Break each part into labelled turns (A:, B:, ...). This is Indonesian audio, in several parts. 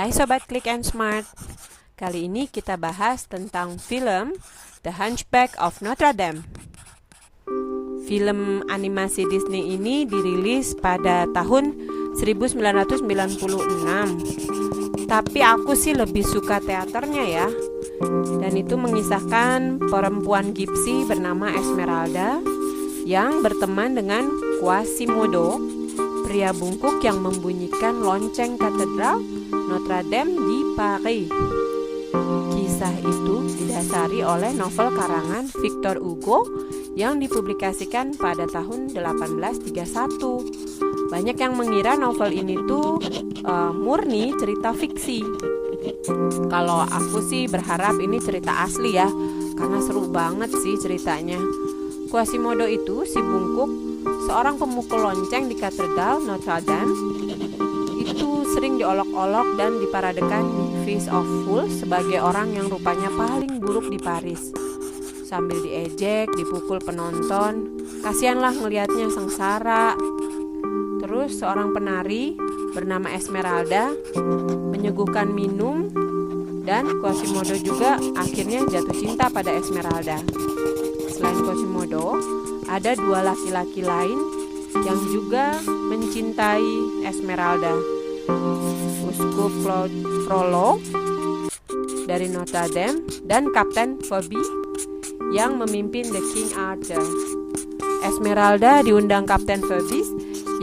A: Hai Sobat Click and Smart. Kali ini kita bahas tentang film The Hunchback of Notre Dame. Film animasi Disney ini dirilis pada tahun 1996. Tapi aku sih lebih suka teaternya ya. Dan itu mengisahkan perempuan Gypsy bernama Esmeralda yang berteman dengan Quasimodo, pria bungkuk yang membunyikan lonceng katedral Notre Dame di Paris. Kisah itu didasari oleh novel karangan Victor Hugo yang dipublikasikan pada tahun 1831. Banyak yang mengira novel ini tuh murni cerita fiksi. Kalau aku sih berharap ini cerita asli ya, karena seru banget sih ceritanya. Quasimodo itu si bungkuk, seorang pemukul lonceng di katedral Notre Dame, itu sering diolok-olok dan diparadekan Face of Fools sebagai orang yang rupanya paling buruk di Paris. Sambil diejek, dipukul penonton, kasihanlah ngelihatnya sengsara. Terus seorang penari bernama Esmeralda menyuguhkan minum, dan Quasimodo juga akhirnya jatuh cinta pada Esmeralda. Selain Quasimodo, ada dua laki-laki lain yang juga mencintai Esmeralda. Uskup Frollo dari Notre Dame dan Kapten Phoebe yang memimpin The King Arthur. Esmeralda diundang Kapten Phoebe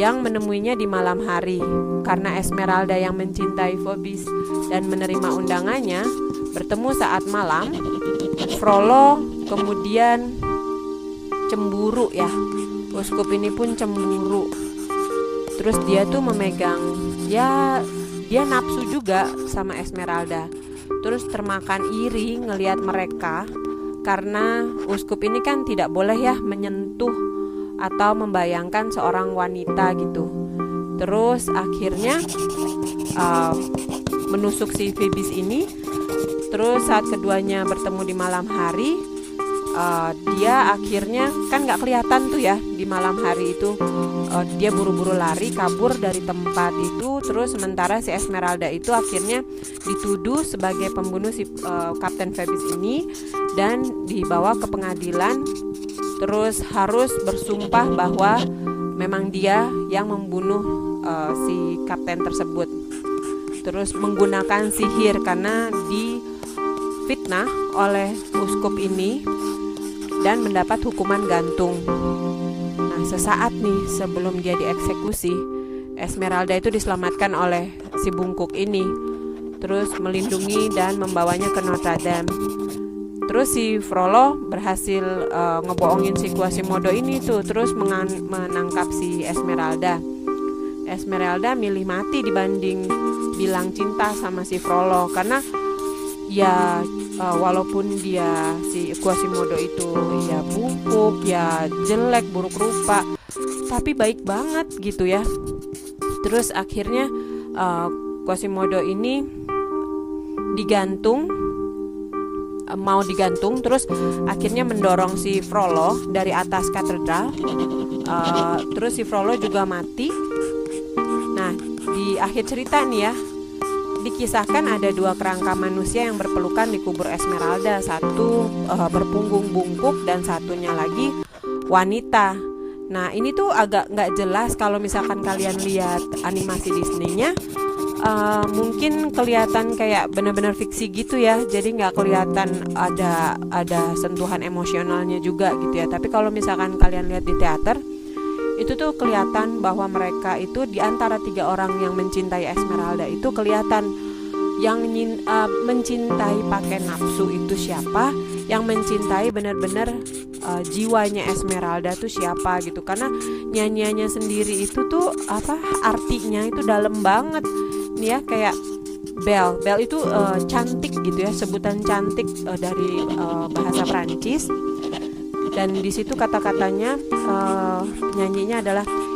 A: yang menemuinya di malam hari. Karena Esmeralda yang mencintai Phoebe dan menerima undangannya bertemu saat malam, Frollo kemudian cemburu ya. Uskup ini pun cemburu. Terus dia tuh memegang, dia nafsu juga sama Esmeralda. Terus termakan iri ngelihat mereka, karena uskup ini kan tidak boleh ya menyentuh atau membayangkan seorang wanita gitu. Terus akhirnya menusuk si Phoebus ini. Terus saat keduanya bertemu di malam hari, dia akhirnya kan nggak kelihatan tuh ya di malam hari itu. Dia buru-buru lari kabur dari tempat itu. Terus sementara si Esmeralda itu akhirnya dituduh sebagai pembunuh si Kapten Phoebus ini dan dibawa ke pengadilan. Terus harus bersumpah bahwa memang dia yang membunuh si kapten tersebut. Terus menggunakan sihir karena difitnah oleh uskup ini dan mendapat hukuman gantung. Nah, sesaat nih sebelum dia dieksekusi, Esmeralda itu diselamatkan oleh si bungkuk ini. Terus melindungi dan membawanya ke Notre Dame. Terus si Frollo berhasil ngebohongin si Quasimodo ini tuh. Terus menangkap si Esmeralda. Esmeralda milih mati dibanding bilang cinta sama si Frollo. Karena ya walaupun dia si Quasimodo itu ya bungkuk, ya jelek, buruk rupa, tapi baik banget gitu ya. Terus akhirnya Quasimodo ini mau digantung. Terus akhirnya mendorong si Frollo dari atas katedral. Terus si Frollo juga mati. Nah, di akhir cerita nih ya, dikisahkan ada dua kerangka manusia yang berpelukan di kubur Esmeralda. Satu berpunggung bungkuk dan satunya lagi wanita. Nah, ini tuh agak nggak jelas kalau misalkan kalian lihat animasi Disney-nya. Mungkin kelihatan kayak benar-benar fiksi gitu ya. Jadi nggak kelihatan ada sentuhan emosionalnya juga gitu ya. Tapi kalau misalkan kalian lihat di teater, itu tuh kelihatan bahwa mereka itu di antara tiga orang yang mencintai Esmeralda itu kelihatan yang mencintai pakai nafsu itu siapa, yang mencintai benar-benar jiwanya Esmeralda tuh siapa gitu. Karena nyanyiannya sendiri itu tuh artinya itu dalam banget nih ya. Kayak Belle itu cantik gitu ya, sebutan cantik dari bahasa Prancis. Dan di situ kata-katanya penyanyinya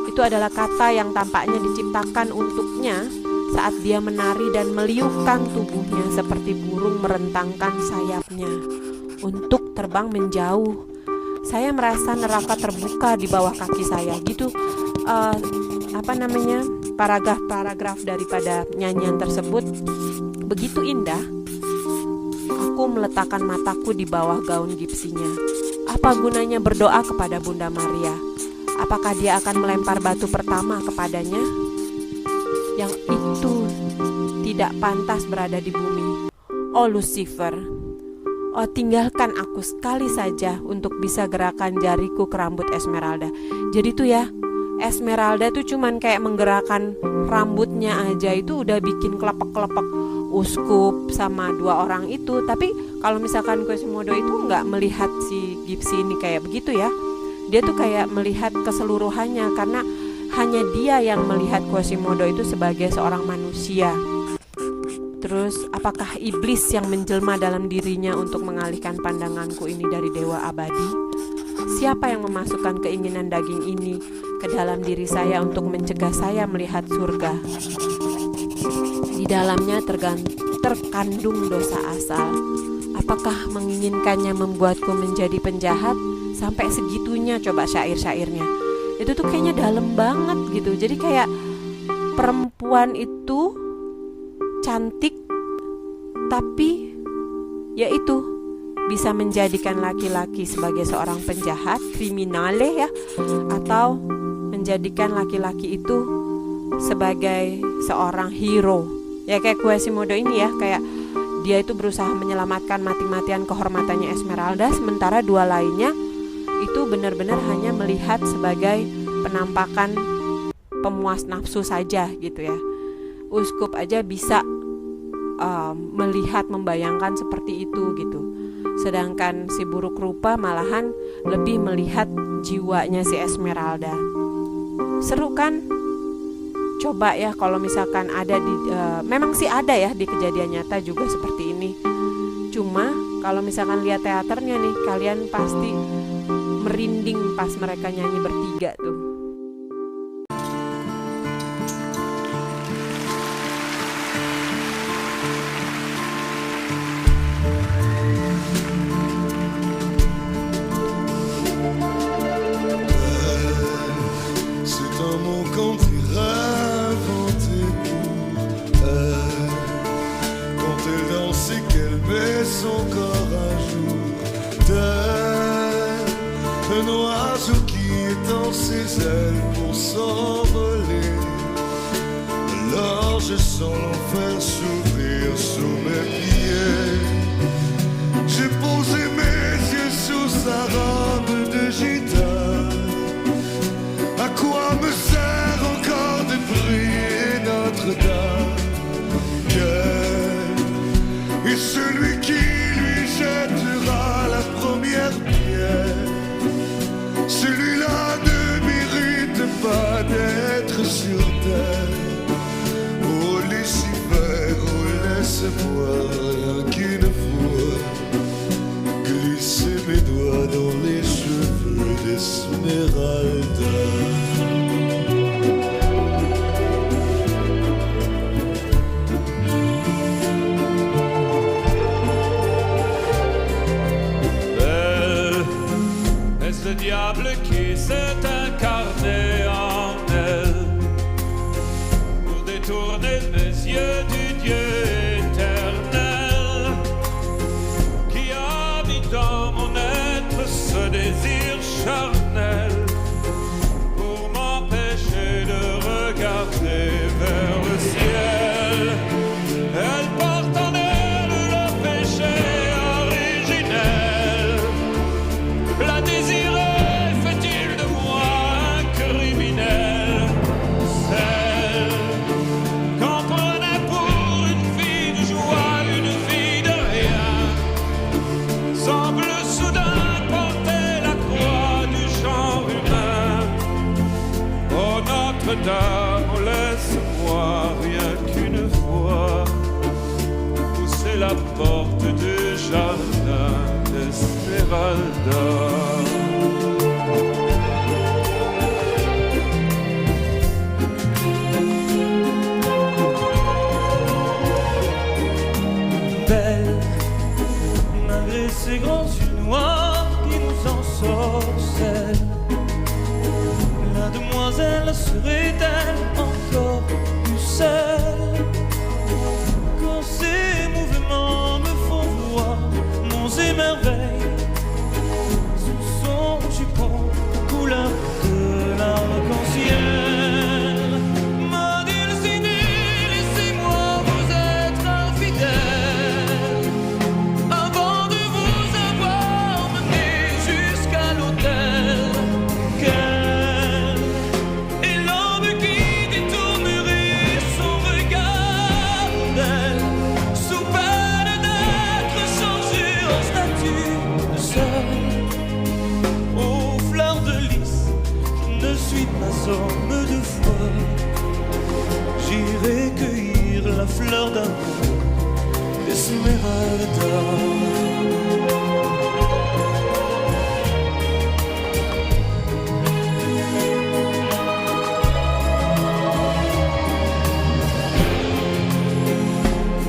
A: itu adalah kata yang tampaknya diciptakan untuknya saat dia menari dan meliukkan tubuhnya seperti burung merentangkan sayapnya untuk terbang menjauh. Saya merasa neraka terbuka di bawah kaki saya gitu. paragraf-paragraf daripada nyanyian tersebut begitu indah. Aku meletakkan mataku di bawah gaun gipsinya. Apa gunanya berdoa kepada Bunda Maria? Apakah dia akan melempar batu pertama kepadanya? Yang itu tidak pantas berada di bumi. Oh Lucifer, oh tinggalkan aku sekali saja untuk bisa gerakan jariku ke rambut Esmeralda. Jadi tuh ya, Esmeralda tuh cuman kayak menggerakkan rambutnya aja itu udah bikin kelepek-kelepek uskup sama dua orang itu. Tapi kalau misalkan Quasimodo itu nggak melihat si Gipsy ini kayak begitu ya. Dia tuh kayak melihat keseluruhannya, karena hanya dia yang melihat Quasimodo itu sebagai seorang manusia. Terus apakah iblis yang menjelma dalam dirinya untuk mengalihkan pandanganku ini dari dewa abadi? Siapa yang memasukkan keinginan daging ini ke dalam diri saya untuk mencegah saya melihat surga? Di dalamnya terkandung dosa asal. Apakah menginginkannya membuatku menjadi penjahat? Sampai segitunya coba syair-syairnya. Itu tuh kayaknya dalam banget gitu. Jadi kayak perempuan itu cantik, tapi ya itu bisa menjadikan laki-laki sebagai seorang penjahat, kriminale ya, atau menjadikan laki-laki itu sebagai seorang hero. Ya kayak Quasimodo ini ya, kayak dia itu berusaha menyelamatkan mati-matian kehormatannya Esmeralda, sementara dua lainnya itu benar-benar hanya melihat sebagai penampakan pemuas nafsu saja gitu ya. Uskup aja bisa melihat, membayangkan seperti itu gitu. Sedangkan si buruk rupa malahan lebih melihat jiwanya si Esmeralda. Seru kan? Coba ya kalau misalkan ada di memang sih ada ya di kejadian nyata juga seperti ini. Cuma kalau misalkan lihat teaternya nih, kalian pasti merinding pas mereka nyanyi bertiga tuh.
B: Son corps un jour tel un oiseau qui étend ses ailes pour s'envoler. Alors je sens l'enfer s'ouvrir sous mes pieds. J'ai posé mes yeux sous sa robe de gitane. À quoi me sert encore de prier Notre-Dame? Et celui qui lui jettera la première pierre, celui-là ne mérite pas d'être sur terre. Oh Lucifer, oh laisse-moi rien qu'une fois glisser mes doigts dans les cheveux d'Esmeralda.
C: Ce diable qui s'est incarné en elle pour détourner mes yeux du Dieu éternel qui habite dans mon être ce désir charnel pour m'empêcher de regarder vers le ciel. Elle porte en elle le péché originel, la désir. Notre-Dame, laisse-moi rien qu'une fois pousser la porte du jardin d'Esmeralda.
D: Belle, malgré ses grands yeux noirs qui nous ensorcellent, la demoiselle serait-elle en corps pucelle. Quand ces mouvements me font voir monts et merveilles, sous son jupon couleur de l'arc-en-ciel. Ma Dulcinée, laissez-moi vous être infidèle, avant de vous avoir mené jusqu'à l'autel. Quel est l'homme qui détournerait son regard d'elle, sous peine d'être changé en statue de sel? Aux fleurs de lys, je ne suis pas homme de foi. J'irai cueillir la fleur d'amour, Esmeralda.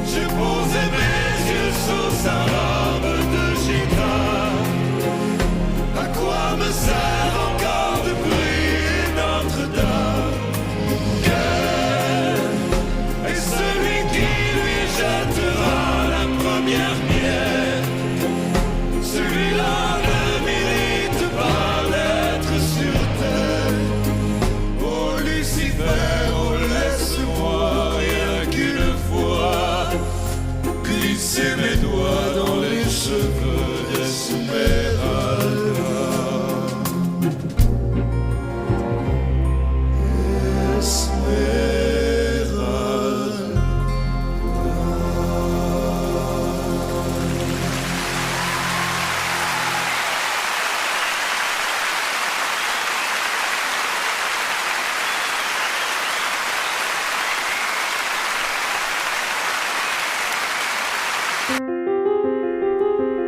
B: J'ai posé mes yeux sous sa robe de gitane. À quoi me sert encore de prier Notre-Dame? Quel est celui qui lui jettera la première pierre? Celui-là ne mérite pas d'être sur terre. Oh Lucifer, oh laisse-moi rien qu'une fois glisser mes doigts dans les cheveux d'Esmeralda.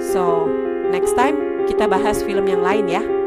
A: So, next time kita bahas film yang lain ya.